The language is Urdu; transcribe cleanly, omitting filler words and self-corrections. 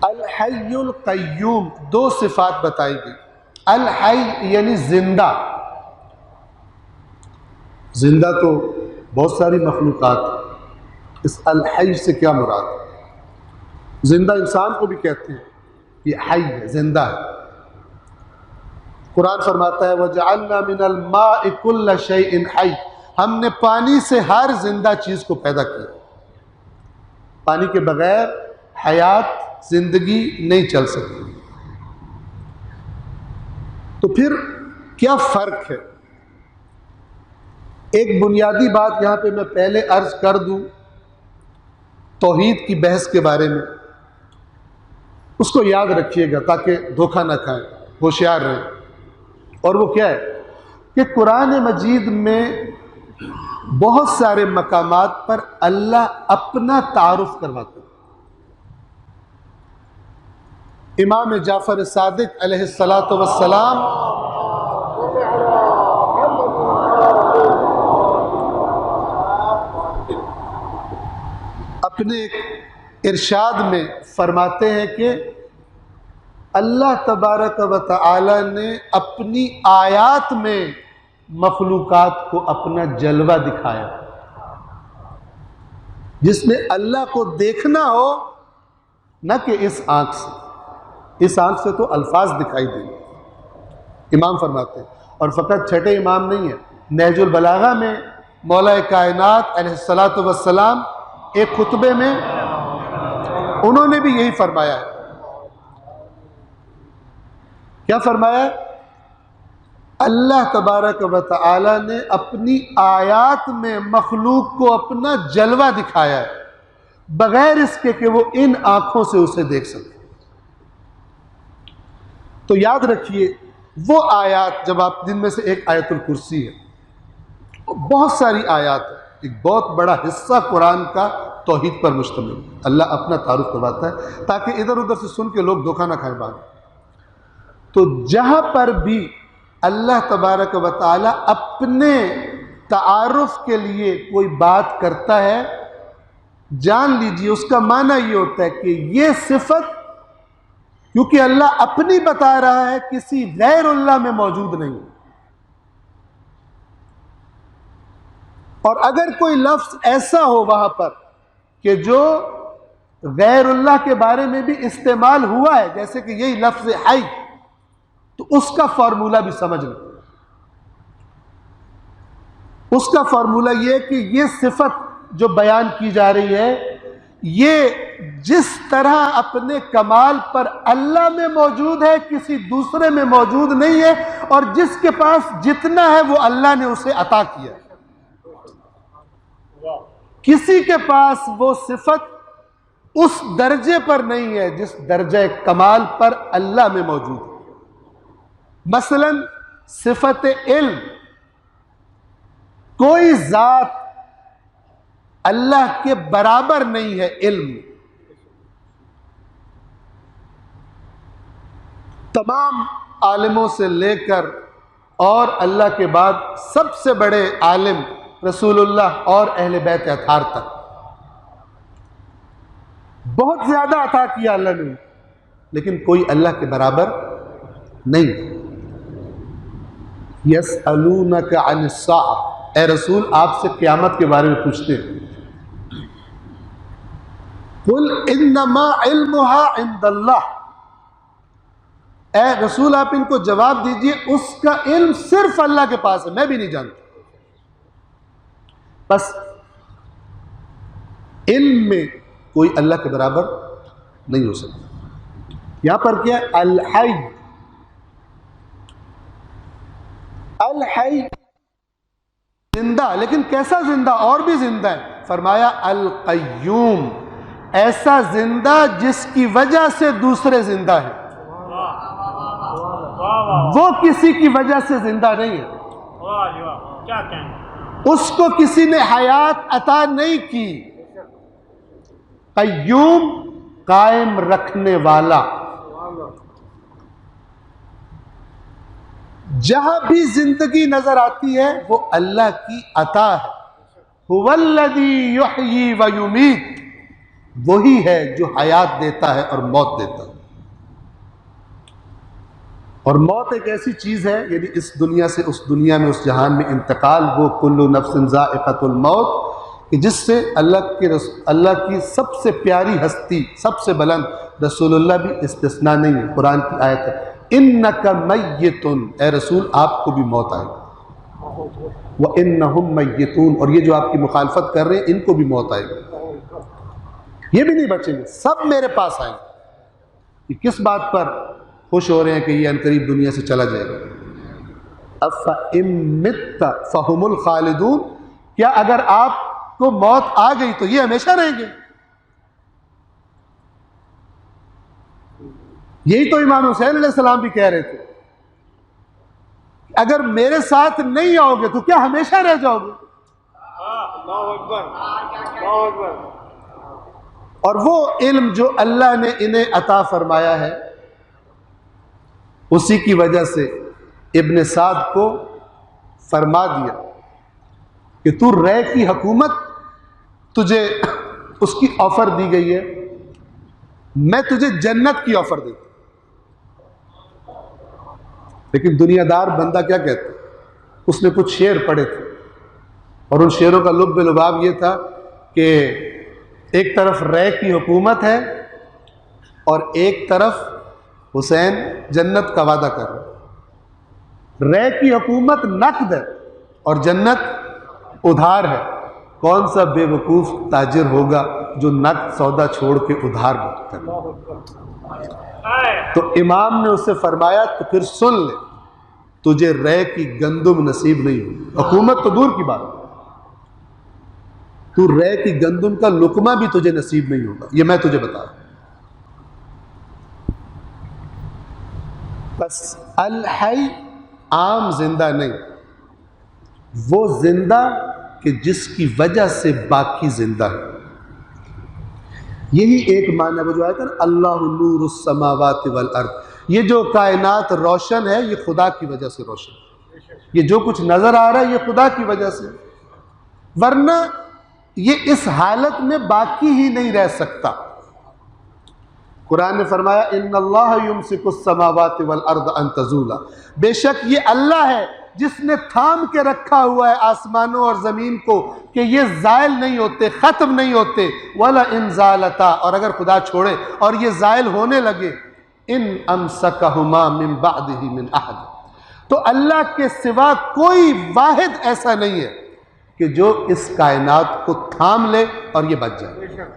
الحی القیوم دو صفات بتائی گئی. الحی یعنی زندہ. زندہ تو بہت ساری مخلوقات ہیں. اس الحی سے کیا مراد ہے؟ زندہ انسان کو بھی کہتے ہیں یہ حی ہے، زندہ ہے. قرآن فرماتا ہے وَجَعَلْنَا مِنَ الْمَاءِ كُلَّ شَيْءٍ حَيٍّ، ہم نے پانی سے ہر زندہ چیز کو پیدا کیا. پانی کے بغیر حیات، زندگی نہیں چل سکتی. تو پھر کیا فرق ہے؟ ایک بنیادی بات یہاں پہ میں پہلے عرض کر دوں توحید کی بحث کے بارے میں، اس کو یاد رکھیے گا تاکہ دھوکہ نہ کھائیں، ہوشیار رہیں. اور وہ کیا ہے کہ قرآن مجید میں بہت سارے مقامات پر اللہ اپنا تعارف کرواتے ہیں. امام جعفر صادق علیہ السلام اپنے ارشاد میں فرماتے ہیں کہ اللہ تبارک و تعالی نے اپنی آیات میں مخلوقات کو اپنا جلوہ دکھایا. جس نے اللہ کو دیکھنا ہو، نہ کہ اس آنکھ سے، اس آنکھ سے تو الفاظ دکھائی دیں. امام فرماتے ہیں، اور فقط چھٹے امام نہیں ہے، نہج البلاغہ میں مولا کائنات علیہ السلام ایک خطبے میں انہوں نے بھی یہی فرمایا ہے. کیا فرمایا؟ اللہ تبارک و تعالی نے اپنی آیات میں مخلوق کو اپنا جلوہ دکھایا ہے بغیر اس کے کہ وہ ان آنکھوں سے اسے دیکھ سکے. تو یاد رکھیے وہ آیات، جب آپ جن میں سے ایک آیت الکرسی ہے، بہت ساری آیات ہیں، ایک بہت بڑا حصہ قرآن کا توحید پر مشتمل. اللہ اپنا تعارف کرواتا ہے تاکہ ادھر ادھر سے سن کے لوگ دھوکہ نہ کھائیں بعد. تو جہاں پر بھی اللہ تبارک و تعالی اپنے تعارف کے لیے کوئی بات کرتا ہے، جان لیجیے اس کا معنی یہ ہوتا ہے کہ یہ صفت کیونکہ اللہ اپنی بتا رہا ہے، کسی غیر اللہ میں موجود نہیں. اور اگر کوئی لفظ ایسا ہو وہاں پر کہ جو غیر اللہ کے بارے میں بھی استعمال ہوا ہے، جیسے کہ یہی لفظ حی، تو اس کا فارمولہ بھی سمجھ لیں. اس کا فارمولہ یہ کہ یہ صفت جو بیان کی جا رہی ہے، یہ جس طرح اپنے کمال پر اللہ میں موجود ہے، کسی دوسرے میں موجود نہیں ہے، اور جس کے پاس جتنا ہے وہ اللہ نے اسے عطا کیا. کسی کے پاس وہ صفت اس درجے پر نہیں ہے جس درجہ کمال پر اللہ میں موجود ہے. مثلا صفت علم، کوئی ذات اللہ کے برابر نہیں ہے. علم تمام عالموں سے لے کر اور اللہ کے بعد سب سے بڑے عالم رسول اللہ اور اہل بیت اطہار تک بہت زیادہ عطا کیا اللہ نے، لیکن کوئی اللہ کے برابر نہیں. یسألونک عن الساعہ، اے رسول آپ سے قیامت کے بارے میں پوچھتے ہیں. قل انما علمها عند اللہ، اے رسول آپ ان کو جواب دیجئے اس کا علم صرف اللہ کے پاس ہے، میں بھی نہیں جانتا. بس علم میں کوئی اللہ کے برابر نہیں ہو سکتا. یہاں پر کیا الحی، الحی زندہ، لیکن کیسا زندہ؟ اور بھی زندہ ہے. فرمایا القیوم، ایسا زندہ جس کی وجہ سے دوسرے زندہ ہیں. وہ کسی کی وجہ سے زندہ نہیں ہے. اس کو کسی نے حیات عطا نہیں کی. قیوم، قائم رکھنے والا. جہاں بھی زندگی نظر آتی ہے وہ اللہ کی عطا ہے. هو الذی یحیی و یمیت، وہی ہے جو حیات دیتا ہے اور موت دیتا ہے. اور موت ایک ایسی چیز ہے، یعنی اس دنیا سے اس دنیا میں، اس جہان میں انتقال، وہ کل نفس ذائقۃ الموت، کہ جس سے اللہ کی سب سے پیاری ہستی، سب سے بلند رسول اللہ بھی استثناء نہیں ہے. قرآن کی آیت ہے انک میت، اے رسول آپ کو بھی موت آئے گی. وَإِنَّهُمْ مَيِّتُونَ، اور یہ جو آپ کی مخالفت کر رہے ہیں ان کو بھی موت آئے گی، یہ بھی نہیں بچیں گے، سب میرے پاس آئیں گے. یہ کس بات پر خوش ہو رہے ہیں کہ یہ عنقریب دنیا سے چلا جائے گا؟ أَفَإِن مِتَّ فَهُمُ الْخَالِدُونَ، کیا اگر آپ کو موت آ گئی تو یہ ہمیشہ رہیں گے؟ یہی تو امام حسین علیہ السلام بھی کہہ رہے تھے، اگر میرے ساتھ نہیں آؤ گے تو کیا ہمیشہ رہ جاؤ گے؟ اللہ اکبر، اللہ اکبر. اور وہ علم جو اللہ نے انہیں عطا فرمایا ہے، اسی کی وجہ سے ابن سعد کو فرما دیا کہ تو رے کی حکومت، تجھے اس کی آفر دی گئی ہے، میں تجھے جنت کی آفر دیتا ہوں. لیکن دنیا دار بندہ کیا کہتا ہے؟ اس نے کچھ شعر پڑھے تھے، اور ان شعروں کا لب لباب یہ تھا کہ ایک طرف رے کی حکومت ہے اور ایک طرف حسین جنت کا وعدہ کر رہے. رے کی حکومت نقد ہے اور جنت ادھار ہے. کون سا بے وقوف تاجر ہوگا جو نقد سودا چھوڑ کے ادھار کرے؟ تو امام نے اس سے فرمایا تو پھر سن لے، تجھے رے کی گندم نصیب نہیں ہوگی. حکومت تو دور کی بات، تو رے کی گندم کا لقمہ بھی تجھے نصیب نہیں ہوگا، یہ میں تجھے بتا رہا ہوں. بس الحی عام زندہ نہیں، وہ زندہ کہ جس کی وجہ سے باقی زندہ ہے. یہی ایک معنی وہ جو آیا تھا نا اللہ نور السماوات والارض، یہ جو کائنات روشن ہے یہ خدا کی وجہ سے روشن ہے. یہ جو کچھ نظر آ رہا ہے یہ خدا کی وجہ سے، ورنہ یہ اس حالت میں باقی ہی نہیں رہ سکتا. قرآن نے فرمایا ان اللہ یمسک السماوات والارض ان تزولا، بے شک یہ اللہ ہے جس نے تھام کے رکھا ہوا ہے آسمانوں اور زمین کو کہ یہ زائل نہیں ہوتے، ختم نہیں ہوتے. وَلَئِن زَالَتَا، اور اگر خدا چھوڑے اور یہ زائل ہونے لگے، ان امسکہما من بعدہ من احد، تو اللہ کے سوا کوئی واحد ایسا نہیں ہے کہ جو اس کائنات کو تھام لے اور یہ بچ جائے.